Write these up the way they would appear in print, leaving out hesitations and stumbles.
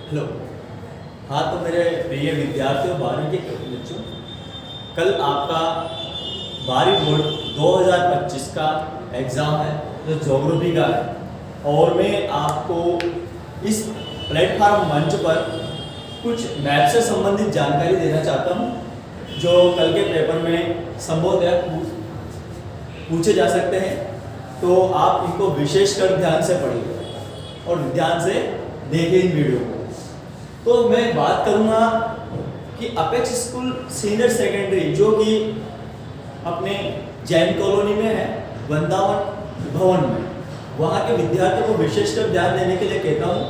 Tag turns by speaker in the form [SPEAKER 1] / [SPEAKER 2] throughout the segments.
[SPEAKER 1] Hello. हाँ, तो मेरे प्रिय विद्यार्थियों, 12वीं के बच्चों, कल आपका 12वीं बोर्ड 2025 का एग्ज़ाम है जो ज्योग्राफी का है। और मैं आपको इस प्लेटफॉर्म मंच पर कुछ मैथ से संबंधित जानकारी देना चाहता हूँ जो कल के पेपर में संभवतः पूछे जा सकते हैं। तो आप इनको विशेषकर ध्यान से पढ़िए और ध्यान से देखिए इन वीडियो को। तो मैं बात करूंगा कि अपेक्स स्कूल सीनियर सेकेंडरी जो कि अपने जैन कॉलोनी में है, वृंदावन भवन में, वहाँ के विद्यार्थियों को विशेषकर ध्यान देने के लिए कहता हूँ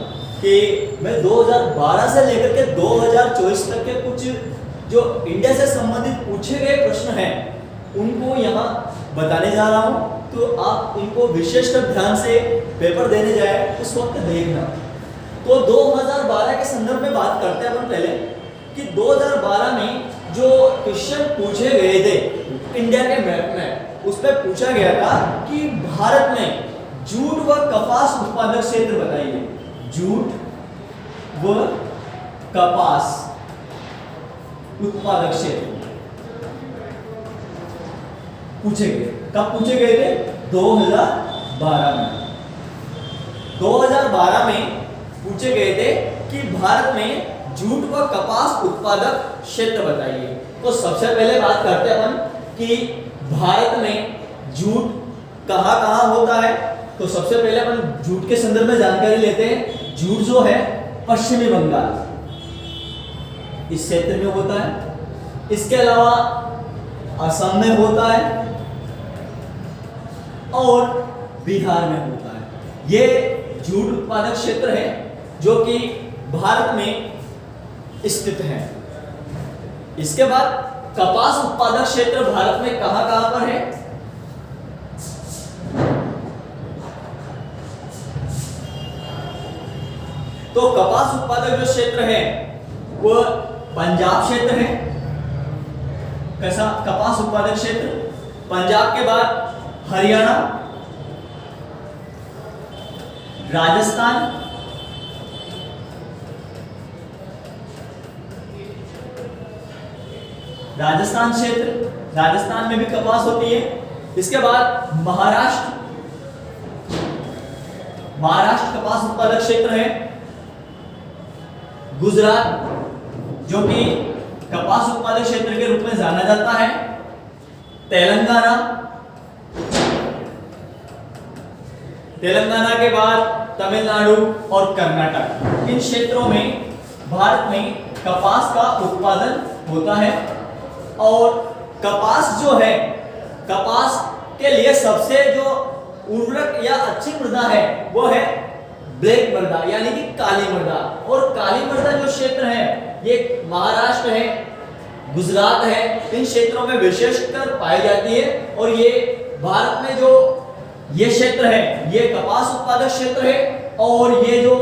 [SPEAKER 1] कि मैं 2012 से लेकर के 2024 तक के कुछ जो इंडिया से संबंधित पूछे गए प्रश्न हैं उनको यहाँ बताने जा रहा हूँ। तो आप इनको विशेषकर ध्यान से पेपर देने जाए उस वक्त देखना। तो 2012 के संदर्भ में बात करते हैं अपन पहले कि 2012 में जो क्वेश्चन पूछे गए थे इंडिया के मैप में, उस पर पूछा गया था कि भारत में जूट व कपास उत्पादक क्षेत्र बताइए। जूट व कपास उत्पादक क्षेत्र पूछे गए। कब पूछे गए थे? 2012 में। 2012 में पूछे गए थे कि भारत में जूट व कपास उत्पादक क्षेत्र बताइए। तो सबसे पहले बात करते हैं अपन कि भारत में जूट कहाँ होता है। तो सबसे पहले अपन जूट के संदर्भ में जानकारी लेते हैं। जूट जो है पश्चिमी बंगाल इस क्षेत्र में होता है। इसके अलावा असम में होता है और बिहार में होता है। ये जूट उत्पादक क्षेत्र है जो कि भारत में स्थित है। इसके बाद कपास उत्पादक क्षेत्र भारत में कहां पर है? तो कपास उत्पादक जो क्षेत्र है वो पंजाब क्षेत्र है। कैसा कपास उत्पादक क्षेत्र? पंजाब के बाद हरियाणा, राजस्थान, राजस्थान क्षेत्र, राजस्थान में भी कपास होती है। इसके बाद महाराष्ट्र कपास उत्पादक क्षेत्र है। गुजरात जो कि कपास उत्पादक क्षेत्र के रूप में जाना जाता है। तेलंगाना के बाद तमिलनाडु और कर्नाटक, इन क्षेत्रों में भारत में कपास का उत्पादन होता है। और कपास जो है, कपास के लिए सबसे जो उर्वरक या अच्छी मृदा है वो है ब्लैक मृदा यानी कि काली मृदा। और काली मृदा जो क्षेत्र है ये महाराष्ट्र है, गुजरात है, इन क्षेत्रों में विशेषकर पाई जाती है। और ये भारत में जो ये क्षेत्र है ये कपास उत्पादक क्षेत्र है और ये जो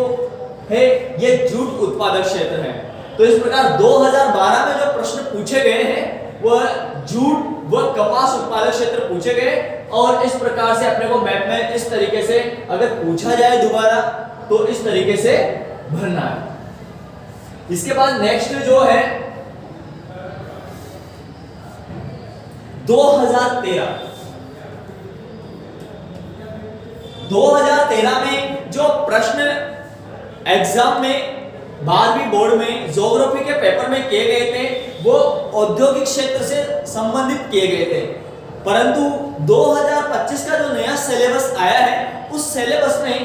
[SPEAKER 1] है ये जूट उत्पादक क्षेत्र है। तो इस प्रकार 2012 में जो प्रश्न पूछे गए हैं वह जूट व कपास उत्पादक क्षेत्र पूछे गए। और इस प्रकार से अपने को मैप में इस तरीके से अगर पूछा जाए दोबारा तो इस तरीके से भरना है। इसके बाद नेक्स्ट जो है 2013 में जो प्रश्न एग्जाम में 12वीं बोर्ड में ज्योग्राफी के पेपर में किए गए थे वो औद्योगिक क्षेत्र से संबंधित किए गए थे। परंतु 2025 का जो नया सिलेबस आया है उस सिलेबस में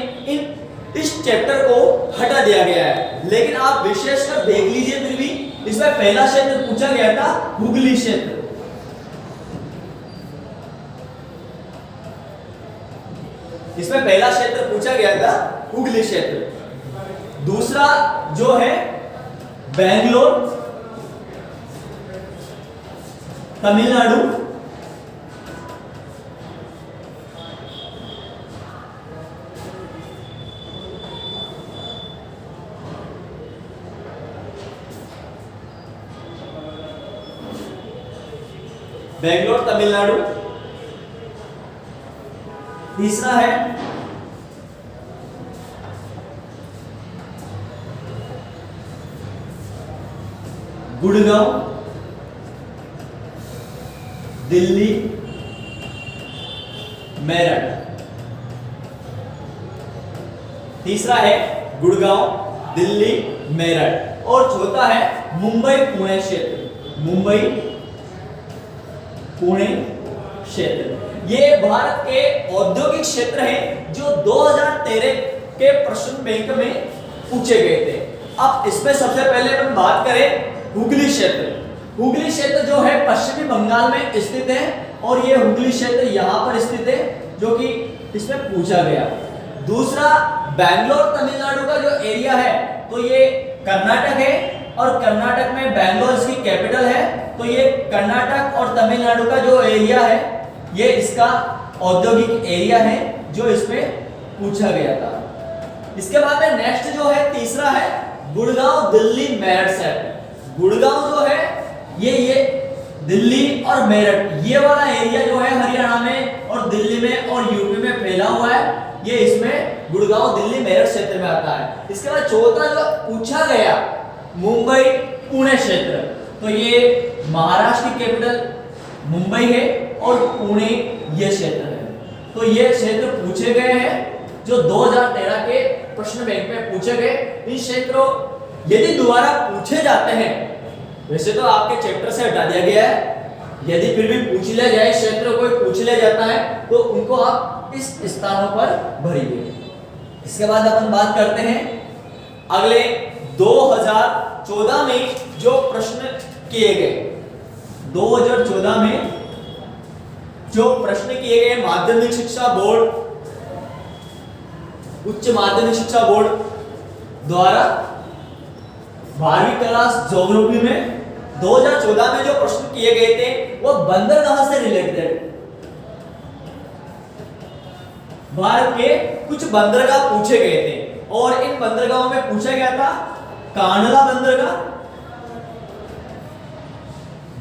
[SPEAKER 1] इस चैप्टर को हटा दिया गया है। लेकिन आप विशेषकर देख लीजिए, फिर भी इसमें पहला क्षेत्र पूछा गया था हुगली क्षेत्र। इसमें पहला क्षेत्र पूछा गया था हुगली क्षेत्र। दूसरा जो है बेंगलोर, तमिलनाडु। बेंगलोर, तमिलनाडु। तीसरा है गुड़गांव, दिल्ली, मेरठ। तीसरा है गुड़गांव, दिल्ली, मेरठ। और चौथा है मुंबई पुणे क्षेत्र, मुंबई पुणे क्षेत्र। ये भारत के औद्योगिक क्षेत्र हैं जो 2013 के प्रश्न बैंक में पूछे गए थे। अब इसमें सबसे पहले हम बात करें हुगली क्षेत्र। हुगली क्षेत्र जो है पश्चिमी बंगाल में स्थित है और ये हुगली क्षेत्र यहाँ पर स्थित है जो कि इसमें पूछा गया। दूसरा बैंगलोर तमिलनाडु का जो एरिया है तो ये कर्नाटक है और कर्नाटक में बैंगलोर इसकी कैपिटल है, तो ये कर्नाटक और तमिलनाडु का जो एरिया है ये इसका औद्योगिक एरिया है जो इसमें पूछा गया था। इसके बाद में नेक्स्ट जो है तीसरा है गुड़गांव, दिल्ली, मेरठ क्षेत्र। गुड़गांव जो है ये दिल्ली और मेरठ ये वाला एरिया जो है हरियाणा में और दिल्ली में और यूपी में फैला हुआ है, ये इसमें गुड़गांव, दिल्ली, मेरठ क्षेत्र में आता है। इसके बाद चौथा जो पूछा गया मुंबई पुणे क्षेत्र, तो ये महाराष्ट्र की कैपिटल मुंबई है और पुणे ये क्षेत्र है। तो ये क्षेत्र पूछे गए हैं जो 2013 के प्रश्न बैंक में पूछे गए। इन क्षेत्रों यदि दोबारा पूछे जाते हैं, वैसे तो आपके चैप्टर से हटा दिया गया है, यदि फिर भी पूछ लिया जाए क्षेत्र कोई पूछ लिया जाता है तो उनको आप इस स्थानों पर भरिए। इसके बाद अपन बात करते हैं अगले 2014 में जो प्रश्न किए गए। 2014 में जो प्रश्न किए गए माध्यमिक शिक्षा बोर्ड, उच्च माध्यमिक शिक्षा बोर्ड द्वारा 12वीं क्लास ज्योग्राफी में 2014 में जो प्रश्न किए गए थे वो बंदरगाह से रिलेटेड भारत के कुछ बंदरगाह पूछे गए थे और इन बंदरगाहों में पूछा गया था कांडला बंदरगाह।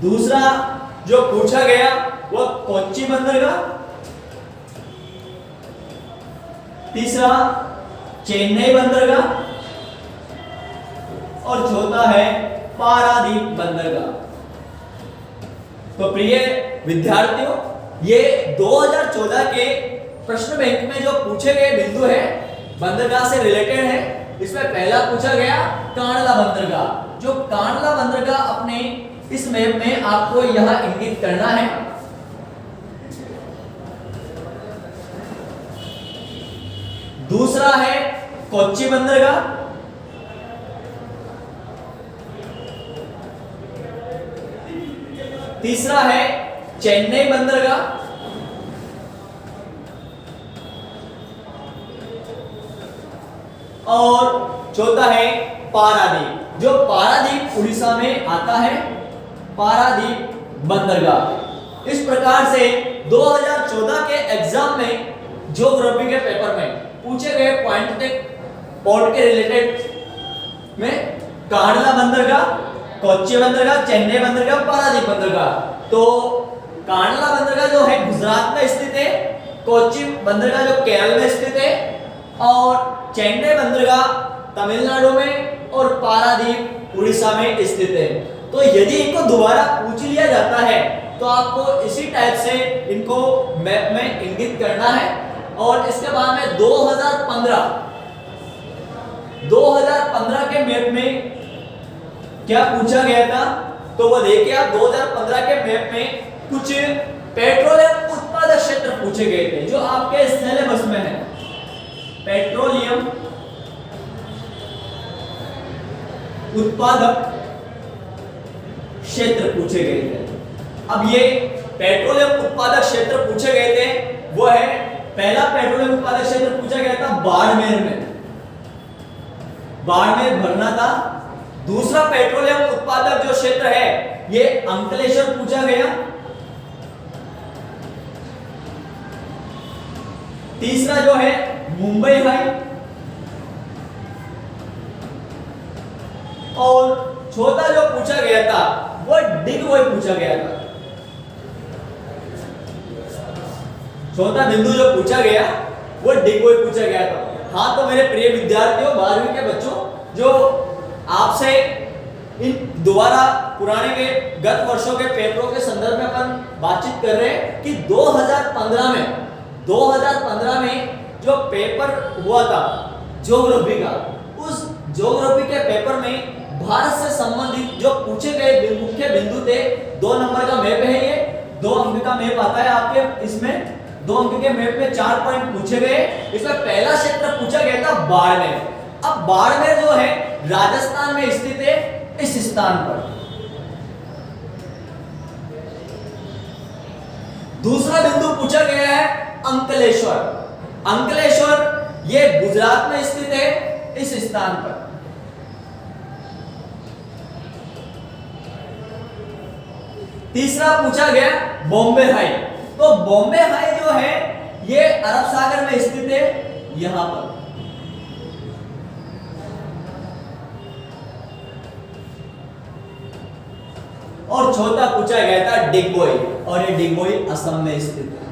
[SPEAKER 1] दूसरा जो पूछा गया वो कोच्चि बंदरगाह। तीसरा चेन्नई बंदरगाह और चौथा है पारादीप बंदरगाह। तो प्रिय विद्यार्थियों, ये 2014 के प्रश्न बैंक में जो पूछे गए बिंदु है बंदरगाह से रिलेटेड है। इसमें पहला पूछा गया कांडला बंदरगाह। जो कांडला बंदरगाह अपने इस मैप में आपको यहां इंगित करना है। दूसरा है कोच्चि बंदरगाह। तीसरा है चेन्नई बंदरगाह। और चौथा है पारादीप। जो पारादीप उड़ीसा में आता है, पारादीप बंदरगाह। इस प्रकार से 2014 के एग्जाम में ज्योग्राफी के पेपर में पूछे गए पॉइंट थे पोर्ट के रिलेटेड में कांडला बंदरगाह, कोच्चि बंदरगाह, चेन्नई बंदरगाह, पारादीप बंदरगाह। तो कांडला बंदरगाह जो है गुजरात में स्थित है, कोच्चि बंदरगाह जो केरल में स्थित है और चेन्नई बंदरगाह तमिलनाडु में और पारादीप उड़ीसा में स्थित है। तो यदि इनको दोबारा पूछ लिया जाता है तो आपको इसी टाइप से इनको मैप में इंगित करना है। और इसके बाद में 2015 के मैप में क्या पूछा गया था, तो वो देखिए आप 2015 के मैप में कुछ पेट्रोलियम उत्पादक क्षेत्र पूछे गए थे जो आपके सिलेबस में है। पेट्रोलियम उत्पादक क्षेत्र पूछे गए थे। अब ये पेट्रोलियम उत्पादक क्षेत्र पूछे गए थे वो है, पहला पेट्रोलियम उत्पादक क्षेत्र पूछा गया था बाड़मेर में, बाड़मेर भरना था। दूसरा पेट्रोलियम उत्पादक जो क्षेत्र है ये अंकलेश्वर पूछा गया। तीसरा जो है मुंबई हाई और चौथा जो पूछा गया था वो डिगबोई पूछा गया था। चौथा बिंदु जो पूछा गया वो डिगबोई पूछा गया था। हाँ, तो मेरे प्रिय विद्यार्थियों, 12वीं के बच्चों, जो आपसे इन दोबारा पुराने के गत वर्षों के पेपरों के संदर्भ में अपन बातचीत कर रहे हैं कि 2015 में जो पेपर हुआ था ज्योग्राफी का, उस ज्योग्राफी के पेपर में भारत से संबंधित जो पूछे गए मुख्य बिंदु थे, 2 नंबर का मैप है, ये 2 अंक का मैप आता है आपके इसमें, 2 अंक के मैप में 4 पॉइंट पूछे गए। इसमें पहला क्षेत्र पूछा गया था बाड़मेर। अब बाड़मेर जो है राजस्थान में स्थित है, इस स्थान पर। दूसरा बिंदु पूछा गया है अंकलेश्वर। अंकलेश्वर ये गुजरात में स्थित है, इस स्थान पर। तीसरा पूछा गया बॉम्बे हाई। तो बॉम्बे हाई जो है ये अरब सागर में स्थित है, यहां पर। और चौथा पूछा गया था डिगबोई, और ये डिगबोई असम में स्थित है।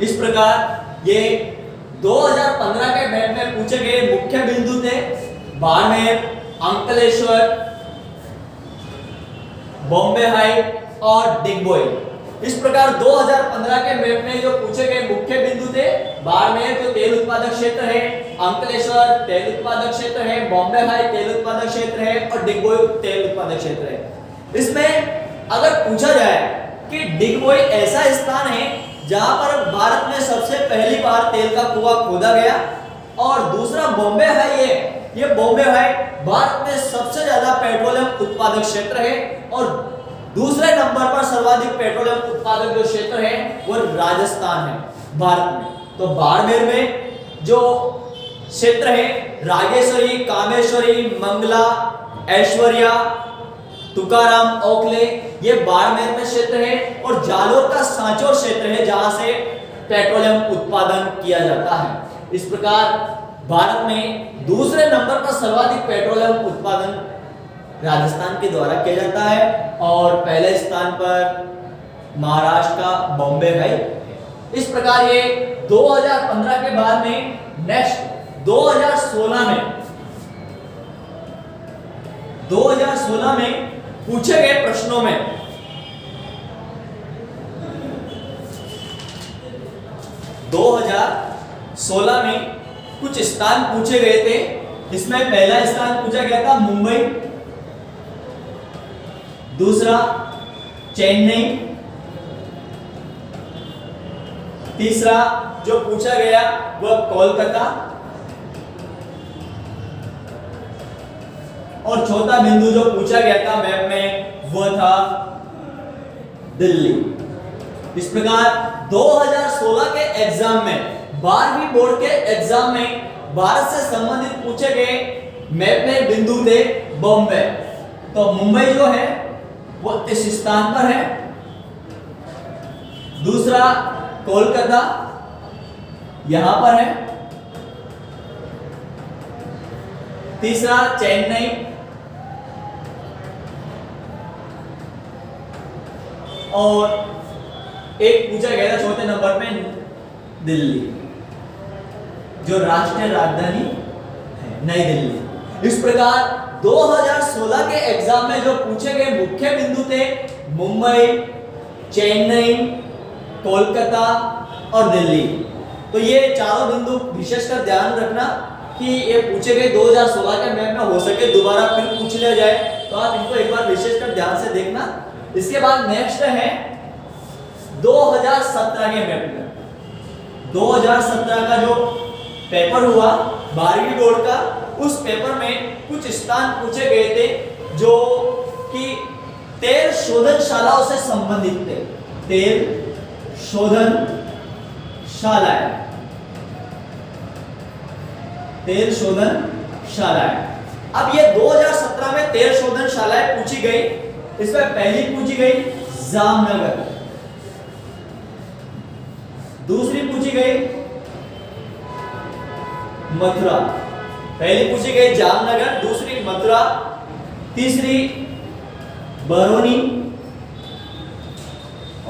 [SPEAKER 1] इस प्रकार ये 2015 के मैप में पूछे गए मुख्य बिंदु थे बाड़मेर, अंकलेश्वर, बॉम्बे हाई और डिगबोई। इस प्रकार 2015 के मैप में जो पूछे गए मुख्य बिंदु थे, बाड़मेर जो तेल उत्पादक क्षेत्र है, अंकलेश्वर तेल उत्पादक क्षेत्र है, बॉम्बे हाई तेल उत्पादक क्षेत्र है और डिगबोई तेल उत्पादक क्षेत्र है। इसमें अगर पूछा जाए कि डिगबोई ऐसा स्थान है जहां पर भारत में सबसे पहली बार तेल का कुआं खोदा गया, और दूसरा बॉम्बे हाई है, ये बॉम्बे हाई भारत में सबसे ज्यादा पेट्रोलियम उत्पादक क्षेत्र है, और दूसरे नंबर पर सर्वाधिक पेट्रोलियम उत्पादक जो क्षेत्र है वो राजस्थान है भारत में। तो बाड़मेर में जो क्षेत्र है रागेश्वरी, कामेश्वरी, मंगला, ऐश्वर्या, तुकाराम, ओखले, ये बाड़मेर में क्षेत्र है, और जालोर का सांचौर क्षेत्र है जहां से पेट्रोलियम उत्पादन किया जाता है। इस प्रकार भारत में दूसरे नंबर पर सर्वाधिक पेट्रोलियम उत्पादन राजस्थान के द्वारा किया जाता है, और पहले स्थान पर महाराष्ट्र का बॉम्बे हाई। इस प्रकार ये 2015 के बाद में नेक्स्ट 2016 में पूछे गए प्रश्नों में 2016 में कुछ स्थान पूछे गए थे। इसमें पहला स्थान पूछा गया था मुंबई, दूसरा चेन्नई, तीसरा जो पूछा गया वह कोलकाता, और चौथा बिंदु जो पूछा गया था मैप में वह था दिल्ली। इस प्रकार 2016 के एग्जाम में, 12वीं बोर्ड के एग्जाम में भारत से संबंधित पूछे गए मैप में बिंदु थे बॉम्बे। तो मुंबई जो है वो इस स्थान पर है, दूसरा कोलकाता यहां पर है, तीसरा चेन्नई, और एक पूछा गया था चौथे नंबर पे दिल्ली, जो राष्ट्रीय राजधानी है, नई दिल्ली। इस प्रकार 2016 के एग्जाम में जो पूछे गए मुख्य बिंदु थे मुंबई, चेन्नई, कोलकाता और दिल्ली। तो ये चारों बिंदु विशेषकर ध्यान रखना कि ये पूछे गए 2016 के मैप में, हो सके दोबारा फिर पूछ लिया जाए, तो आप इनको एक बार विशेषकर ध्यान से देखना। इसके बाद नेक्स्ट है 2017 के मैप में। 2017 का जो पेपर हुआ 12वीं बोर्ड का, उस पेपर में कुछ स्थान पूछे गए थे जो कि तेल शोधनशालाओं से संबंधित थे। तेल शोधनशालाएं, तेल शोधनशालाएं। अब ये 2017 में तेल शोधनशालाएं पूछी गई। इसमें पहली पूछी गई जामनगर, दूसरी पूछी गई मथुरा। पहली पूछी गई जामनगर, दूसरी मथुरा, तीसरी बरौनी,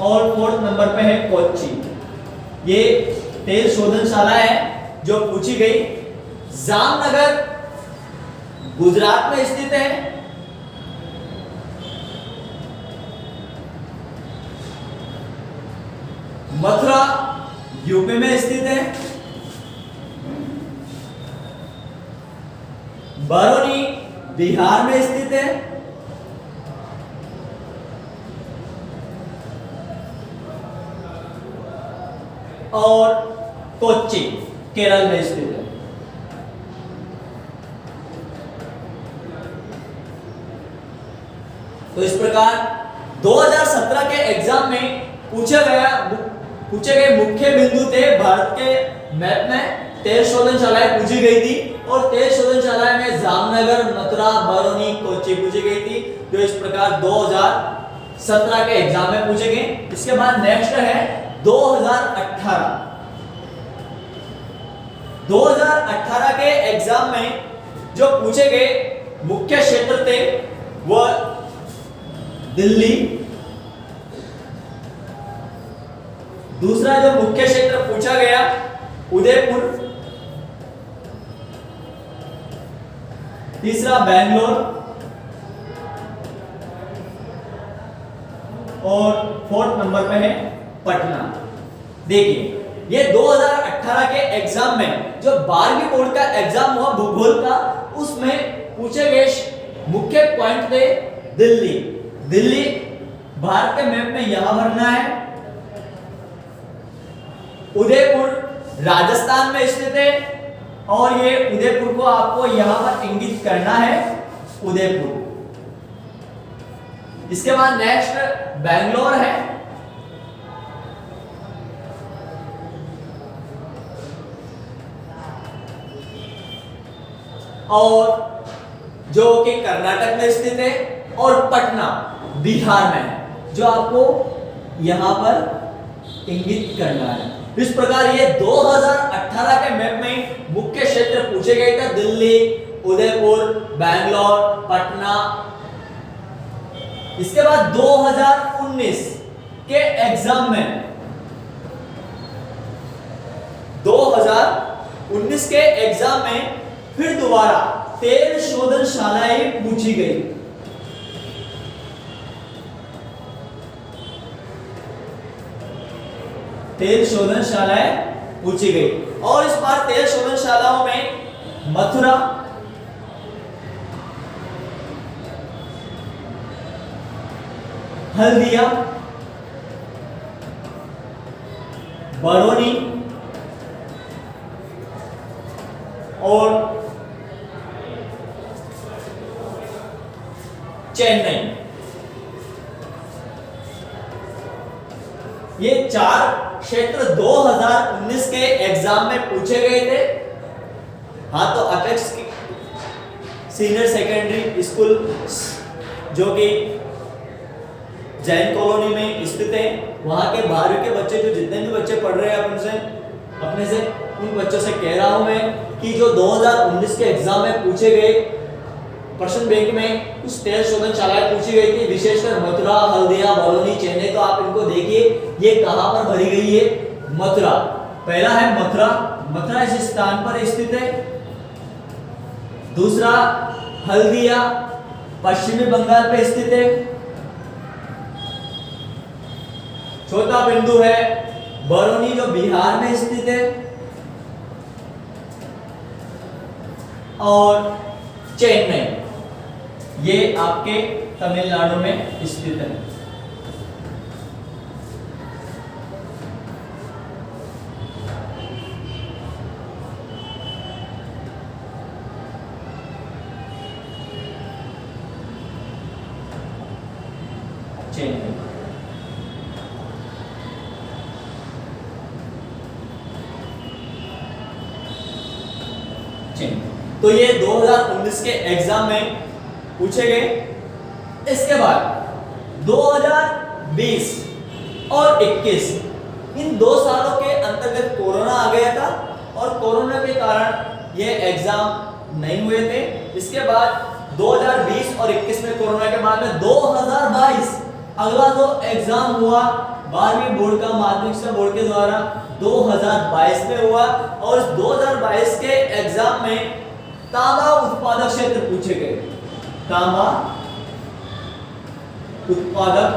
[SPEAKER 1] और फोर्थ नंबर पे है कोच्चि। ये तेल शोधनशाला है जो पूछी गई जामनगर गुजरात में स्थित है। मथुरा यूपी में स्थित है। बरौनी बिहार में स्थित है। और कोच्चि केरल में स्थित है। तो इस प्रकार 2017 के एग्जाम में पूछे गए मुख्य बिंदु थे। भारत के मैप में 13 शोधनशालाएं पूछी गई थी और 13 शोधनशालाएं में जामनगर, मथुरा, बरौनी, कोच्चि पूछी गई थी। जो इस प्रकार 2017 के एग्जाम में पूछे गए। इसके बाद नेक्स्ट है 2018। 2018 के एग्जाम में जो पूछे गए मुख्य क्षेत्र थे वो दिल्ली। दूसरा जो मुख्य क्षेत्र पूछा गया उदयपुर। तीसरा बेंगलोर और 4th नंबर पे है पटना। देखिए ये 2018 के एग्जाम में जो 12वीं बोर्ड का एग्जाम हुआ भूगोल का, उसमें पूछे गए मुख्य पॉइंट थे दिल्ली। दिल्ली भारत के मैप में यहां भरना है। उदयपुर राजस्थान में स्थित है और ये उदयपुर को आपको यहां पर इंगित करना है, उदयपुर। इसके बाद नेक्स्ट बेंगलोर है। और जो कि कर्नाटक में स्थित है और पटना बिहार में है, जो आपको यहां पर इंगित करना है। इस प्रकार ये 2018 के मैप में मुख्य क्षेत्र पूछे गए थे दिल्ली, उदयपुर, बेंगलोर, पटना। इसके बाद 2019 के एग्जाम में 2019 के एग्जाम में फिर दोबारा 13 शोधनशालाएं पूछी गई। शोधनशालाएं पूछी गई और इस बार 13 शोधनशालाओं में मथुरा, हल्दिया, बरौनी और चेन्नई, ये 4 क्षेत्र 2019 के एग्जाम में पूछे गए थे। हाँ, तो अपेक्स सीनियर सेकेंडरी स्कूल जो कि जैन कॉलोनी में स्थित है, वहां के 12वीं के बच्चे, जो जितने भी बच्चे पढ़ रहे हैं अपने से उन बच्चों से कह रहा हूं मैं कि जो 2019 के एग्जाम में पूछे गए प्रश्न बैंक में उस 13 शोधनशालाएं पूछी गई थी, विशेषकर मथुरा, हल्दिया, बरौनी, चेन्नई। तो आप इनको देखिए ये कहां पर भरी गई है, मथुरा। पहला है मथुरा, मथुरा इस स्थान पर स्थित है। दूसरा हल्दिया पश्चिमी बंगाल पे स्थित है। चौथा बिंदु है बरौनी जो बिहार में स्थित है। और चेन्नई ये आपके तमिलनाडु में स्थित है। चेन्नई तो ये 2019 के एग्जाम में पूछे गए। इसके बाद 2020 और 21 इन 2 सालों के अंतर्गत कोरोना आ गया था और कोरोना के कारण ये एग्जाम नहीं हुए थे। इसके बाद 2020 और 21 में कोरोना के बाद में 2022 अगला जो एग्जाम हुआ 12वीं बोर्ड का, माध्यमिक शिक्षा बोर्ड के द्वारा 2022 में हुआ और इस 2022 के एग्जाम में तांबा उत्पादक क्षेत्र पूछे गए। तांबा उत्पादक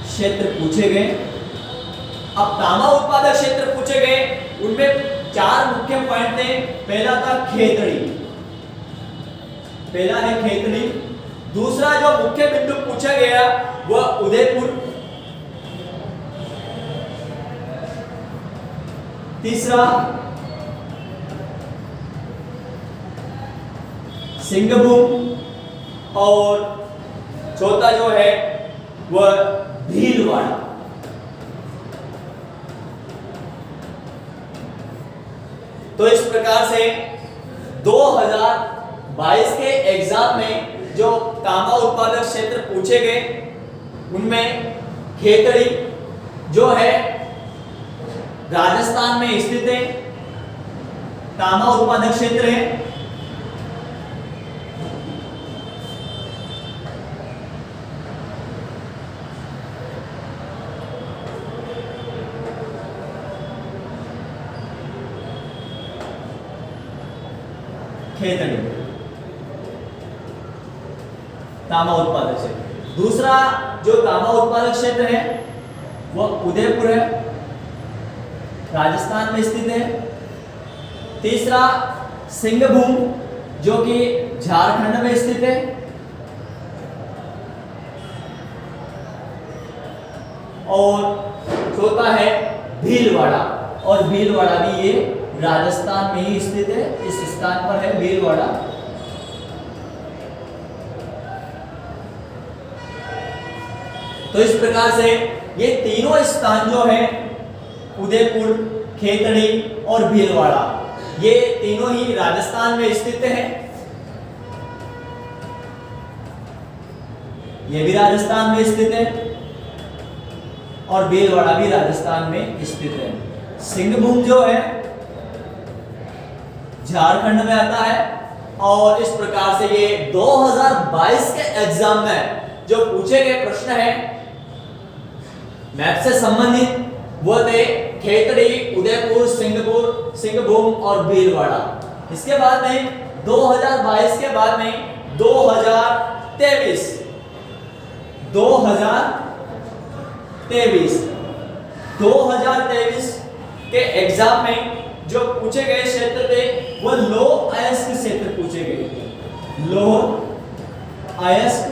[SPEAKER 1] क्षेत्र पूछे गए। अब तांबा उत्पादक क्षेत्र पूछे गए, उनमें 4 मुख्य पॉइंट थे। पहला था खेतड़ी, पहला है खेतड़ी। दूसरा जो मुख्य बिंदु पूछा गया वह उदयपुर। तीसरा सिंहभूम और चौथा जो है वह भीलवाड़ा। तो इस प्रकार से 2022 के एग्जाम में जो तांबा उत्पादक क्षेत्र पूछे गए उनमें खेतड़ी जो है राजस्थान में स्थित है, तांबा उत्पादक क्षेत्र है। खेतड़ी तांबा उत्पादक क्षेत्र। दूसरा जो तांबा उत्पादक क्षेत्र है वह उदयपुर है, राजस्थान में स्थित है। तीसरा सिंहभूम जो कि झारखंड में स्थित है। और चौथा है भीलवाड़ा, और भीलवाड़ा भी ये राजस्थान में ही स्थित है। इस स्थान पर है भीलवाड़ा। तो इस प्रकार से ये तीनों स्थान जो है उदयपुर, खेतड़ी और भीलवाड़ा, ये तीनों ही राजस्थान में स्थित हैं। ये भी राजस्थान में स्थित है और भीलवाड़ा भी राजस्थान में स्थित है। सिंहभूम जो है झारखंड में आता है। और इस प्रकार से ये 2022 के एग्जाम में जो पूछे गए प्रश्न हैं मैप से संबंधित वो थे खेतड़ी, उदयपुर, सिंहभूम और भीलवाड़ा। इसके बाद में 2022 के बाद में 2023 के एग्जाम में जो पूछे गए क्षेत्र थे वो लौह अयस्क क्षेत्र पूछे गए थे। लौह अयस्क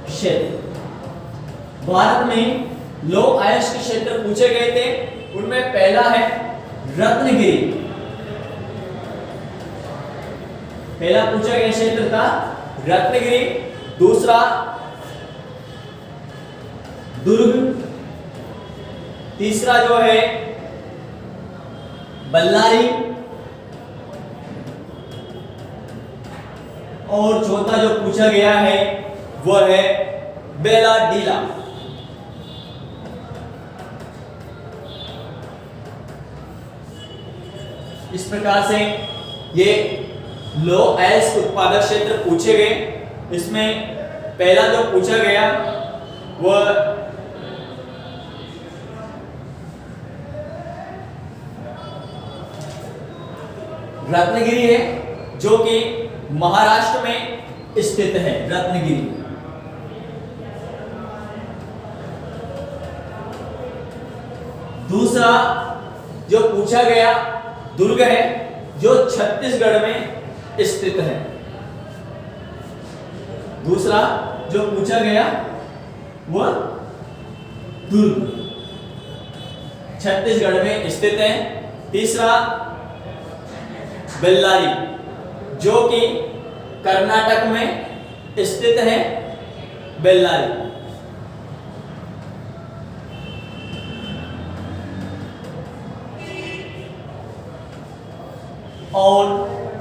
[SPEAKER 1] क्षेत्र भारत में लौह अयस्क क्षेत्र पूछे गए थे। उनमें पहला है रत्नगिरी, पहला पूछा गया क्षेत्र था रत्नगिरी। दूसरा दुर्ग, तीसरा जो है बल्लारी और चौथा जो पूछा गया है वह है बेलाडीला। इस प्रकार से ये लौह अयस्क उत्पादक क्षेत्र पूछे गए। इसमें पहला जो पूछा गया वह रत्नगिरी है जो कि महाराष्ट्र में स्थित है। रत्नगिरी। दूसरा जो पूछा गया दुर्ग है जो छत्तीसगढ़ में स्थित है। दूसरा जो पूछा गया वह दुर्ग छत्तीसगढ़ में स्थित है। तीसरा बेल्लारी जो कि कर्नाटक में स्थित है। बेल्लारी। और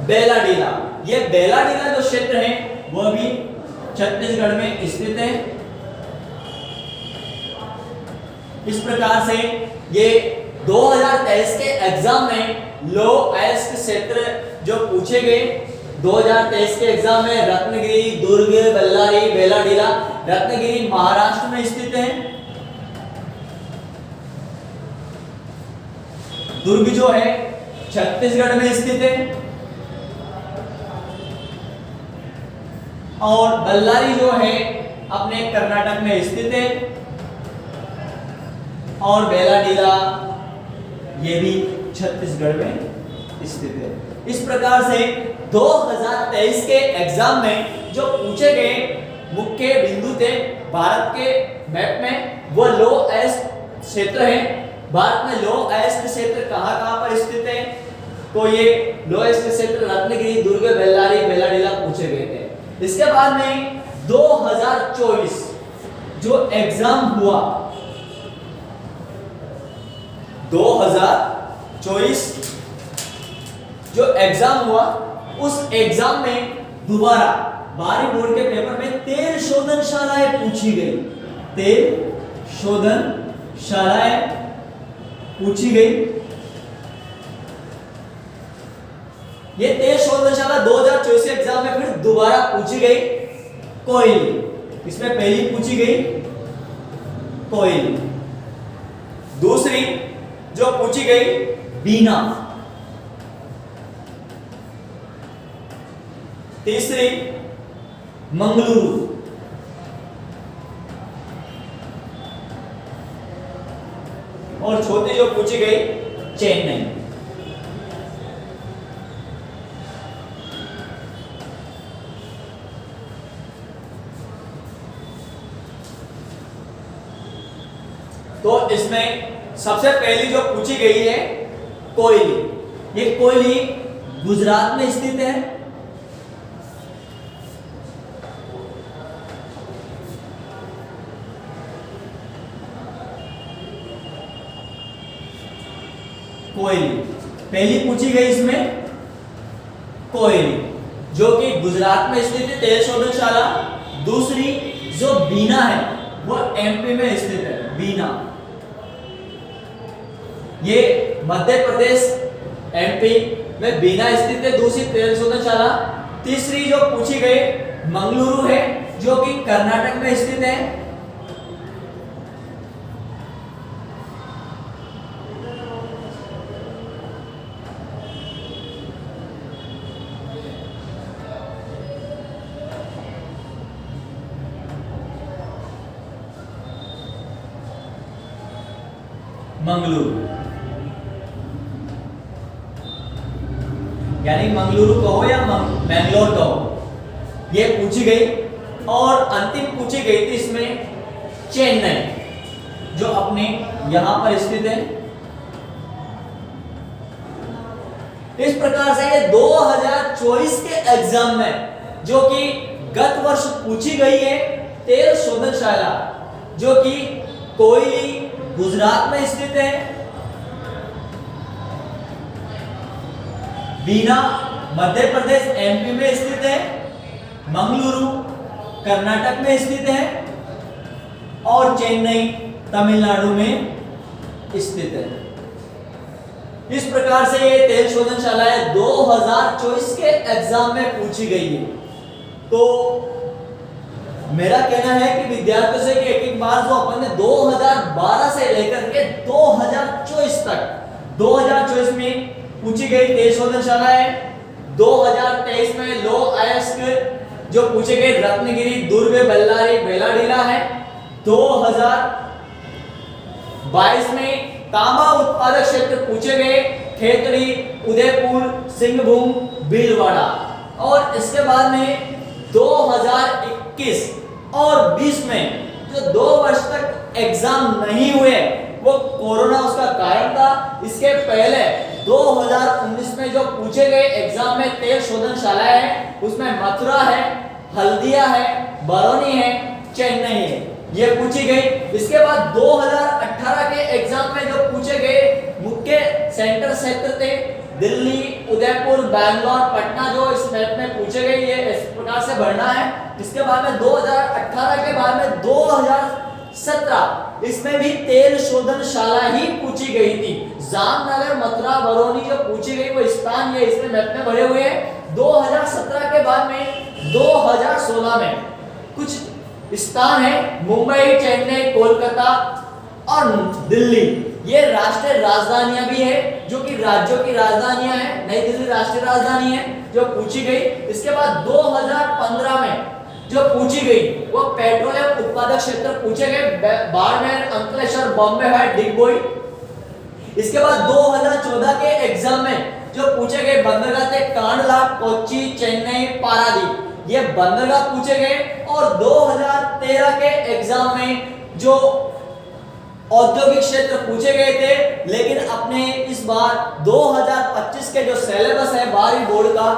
[SPEAKER 1] बेलाडीला, ये बेलाडीला जो क्षेत्र है वह भी छत्तीसगढ़ में स्थित है। इस प्रकार से ये 2023 के एग्जाम में लौह अयस्क क्षेत्र जो पूछे गए 2023 के एग्जाम में रत्नगिरी, दुर्ग, बेल्लारी, बेलाडीला। रत्नगिरी महाराष्ट्र में स्थित है दुर्ग जो है छत्तीसगढ़ में स्थित है और बल्लारी जो है अपने कर्नाटक में स्थित है और बेलाडीला ये भी छत्तीसगढ़ में स्थित है। इस प्रकार से 2023 के एग्जाम में जो पूछे गए मुख्य बिंदु थे भारत के मैप में, वो लो एस्ट क्षेत्र है। भारत में लो एस्ट क्षेत्र कहां पर स्थित है? तो ये लो एस्ट क्षेत्र रत्नागिरी, दुर्ग, बेल्लारी, बेलाडीला पूछे गए थे। इसके बाद में 2024 जो एग्जाम हुआ, 2024 जो एग्जाम हुआ, उस एग्जाम में दोबारा 12वीं बोर्ड के पेपर में 13 शोधनशालाएं पूछी गई। 13 शोधनशालाएं पूछी गई। ये 13 शोधनशाला 2024 एग्जाम में फिर दोबारा पूछी गई। कोयली, इसमें पहली पूछी गई कोयली, दूसरी जो पूछी गई बीना, तीसरी मंगलुरु, और चौथी जो पूछी गई चेन्नई। तो इसमें सबसे पहली जो पूछी गई है कोयली। ये कोयली गुजरात में स्थित है। कोयली पहली पूछी गई इसमें कोयली, जो कि गुजरात में स्थित है, 13 शोधनशाला। दूसरी जो बीना है वो एमपी में स्थित है। बीना ये मध्य प्रदेश एमपी में बीना स्थित है, दूसरी 13 शोधनशाला। तीसरी जो पूछी गई मंगलुरु है, जो कि कर्नाटक में स्थित है। मंगलुरु यानी मंगलुरु कहो या मैंगलोर कहो, ये पूछी गई। और अंतिम पूछी गई थी इसमें चेन्नई, जो अपने यहां पर स्थित है। इस प्रकार से ये 2024 के एग्जाम में जो कि गत वर्ष पूछी गई है 13 शोधनशाला, जो कि कोयली गुजरात में स्थित है, बीना मध्य प्रदेश एमपी में स्थित है, मंगलुरु कर्नाटक में स्थित है और चेन्नई तमिलनाडु में स्थित है। इस प्रकार से ये 13 शोधनशालाएं 2024 के एग्जाम में पूछी गई है। तो मेरा कहना है कि विद्यार्थियों से कि एक बार जो अपन ने 2012 से लेकर के 2024 तक, 2024 में पूछी गई 23 शोधनशालाएं, 2023 में लो अयस्क जो पूछे गए रत्नागिरी, दुर्ग, बल्लारी, बेलाडीला है। 2022 में तांबा उत्पादक क्षेत्र पूछे गए खेतड़ी, उदयपुर, सिंहभूम, भीलवाड़ा। और इसके बाद में 2021 और 20 में जो 2 वर्ष तक एग्जाम नहीं हुए, वो कोरोना उसका कारण था। इसके पहले 2019 में जो पूछे गए एग्जाम में 13 शोधनशालाएं हैं, उसमें मथुरा है, हल्दिया है, बरौनी है, चेन्नई है, ये पूछी गई। इसके बाद 2018 के एग्जाम में जो पूछे गए मुख्य सेंटर क्षेत्र थे दिल्ली, उदयपुर, बैंगलोर, पटना, जो इस मैप में पूछे गए, ये इस प्रकार से भरना है। इसके बाद में 2018 के बाद में 2017 इसमें भी 13 शोधनशाला ही पूछी गई थी। जामनगर, मथुरा, बरौनी जो पूछी गई वो स्थान ये इसमें मैप में भरे हुए हैं। 2017 के बाद में 2016 में कुछ स्थान है, मुंबई, चेन्नई, कोलकाता और दिल्ली,
[SPEAKER 2] ये राष्ट्रीय राजधानियां भी है, जो कि राज्यों की राजधानियां हैं। नई दिल्ली राष्ट्रीय राजधानी है जो पूछी गई। इसके बाद 2015 में जो पूछी गई वो पेट्रोलियम उत्पादक क्षेत्र पूछे गए, बाड़मेर, अंकलेश्वर, बॉम्बे है, डिगबोई। इसके बाद 2014 के एग्जाम में जो पूछे गए बंदरगाह थे कांडला, कोच्चि, चेन्नई, पारादीप, ये बंदरगाह पूछे गए। और 2013 के एग्जाम में जो औद्योगिक क्षेत्र पूछे गए थे, लेकिन अपने इस बार 2025 के जो सिलेबस है बारहवीं बोर्ड का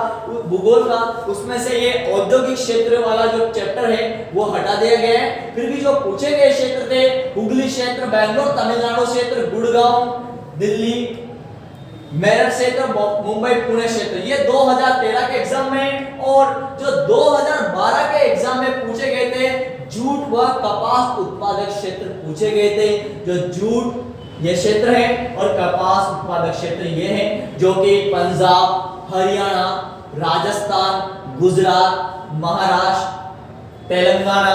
[SPEAKER 2] भूगोल का, उसमें से ये औद्योगिक क्षेत्र वाला जो चैप्टर है वो हटा दिया गया है। फिर भी जो पूछे गए क्षेत्र थे हुगली क्षेत्र, बैंगलोर, तमिलनाडु क्षेत्र, गुड़गांव, दिल्ली, मेरठ क्षेत्र, मुंबई, पुणे क्षेत्र, ये 2013 के एग्जाम में। और जो 2012 के एग्जाम में पूछे गए थे जूट व कपास उत्पादक क्षेत्र पूछे गए थे। जो जूट ये क्षेत्र है और कपास उत्पादक क्षेत्र ये है, जो कि पंजाब, हरियाणा, राजस्थान, गुजरात, महाराष्ट्र, तेलंगाना,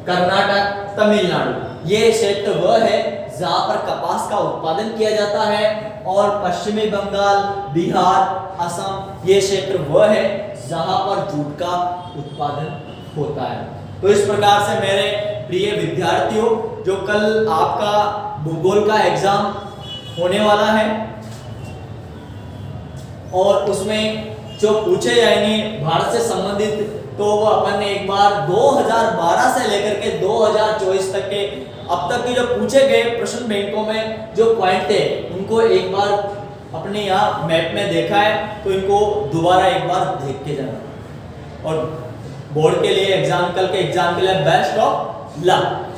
[SPEAKER 2] कर्नाटक, तमिलनाडु, ये क्षेत्र वह है जहां पर कपास का उत्पादन किया जाता है। और पश्चिमी बंगाल, बिहार, असम, ये क्षेत्र वह है जहां पर जूट का उत्पादन होता है। तो इस प्रकार से मेरे प्रिय विद्यार्थियों, जो कल आपका भूगोल का एग्जाम होने वाला है और उसमें जो पूछे जाएंगे भारत से संबंधित, तो वो अपन ने एक बार 2012 से लेकर के 2024 तक के अब तक के जो पूछे गए प्रश्न बैंकों में जो पॉइंट थे उनको एक बार अपने यहाँ मैप में देखा है, तो इनको दोबारा एक बार देख के जाना। और बोर्ड के लिए एग्जाम, कल के एग्जाम के लिए बेस्ट ऑफ लक।